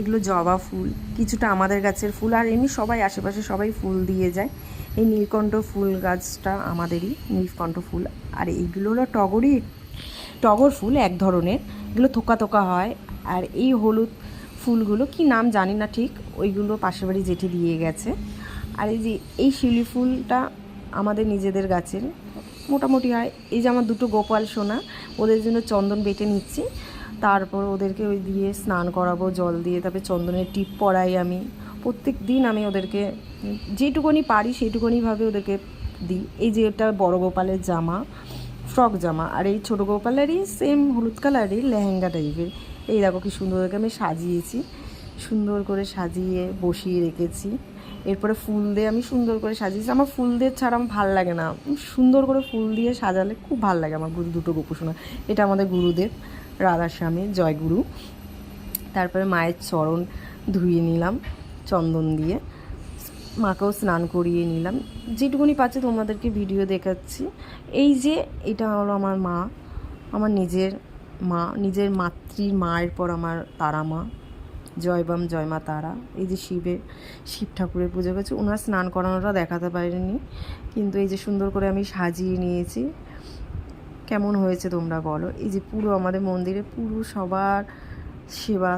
এগুলো জবা ফুল, কিছুটা আমাদের গাছের ফুল, আর এমনি সবাই আশেপাশে সবাই ফুল দিয়ে যায়। এই নীলকণ্ঠ ফুল গাছটা আমাদেরই, নীলকণ্ঠ ফুল। আর এইগুলো হলো টগর ফুল এক ধরনের, এগুলো থোকা থোকা হয়। আর এই হলুদ ফুলগুলো কি নাম জানি না ঠিক, ওইগুলো পাশের বাড়ি জেঠে দিয়ে গেছে। আর এই যে এই শিউলি ফুলটা আমাদের নিজেদের গাছের মোটামুটি হয়। এই যে আমার দুটো গোপাল সোনা, ওদের জন্য চন্দন বেটে নিচ্ছি, তারপর ওদেরকে ওই দিয়ে স্নান করাবো জল দিয়ে, তারপরে চন্দনের টিপ পরাই আমি প্রত্যেক দিন। আমি ওদেরকে যেটুকুনি পারি সেইটুকুনিভাবে ওদেরকে দিই। এই যে এটা বড় গোপালের জামা, ফ্রক জামা, আর এই ছোটো গোপালেরই সেম হলুদ কালারের লেহেঙ্গা টাইপের। এই দেখো কি সুন্দর করে আমি সাজিয়েছি, সুন্দর করে সাজিয়ে বসিয়ে রেখেছি। এরপরে ফুল দিয়ে আমি সুন্দর করে সাজিয়েছি। আমার ফুল দিয়ে ছাড়া আমার ভাল লাগে না, সুন্দর করে ফুল দিয়ে সাজালে খুব ভাল লাগে আমার দুটো গোপুসোনা। এটা আমাদের গুরুদেব রাধাস্বামী জয়গুরু। তারপরে মায়ের চরণ ধুয়ে নিলাম চন্দন দিয়ে, মাকেও স্নান করিয়ে নিলাম। যেটুকুনি পাচ্ছি তোমাদেরকে ভিডিও দেখাচ্ছি। এই যে এটা হলো আমার মা, আমার নিজের মা, নিজের মাতৃ মায়ের পর আমার তারা মা, জয় বাম জয় মা তারা। এই যে শিব ঠাকুরের পুজো করছি, ওনার স্নান করানোটা দেখাতে পারিনি, কিন্তু এই যে সুন্দর করে আমি সাজিয়ে নিয়েছি। কেমন হয়েছে তোমরা বলো। এই যে পুরো আমাদের মন্দিরে পুরো সবার সেবা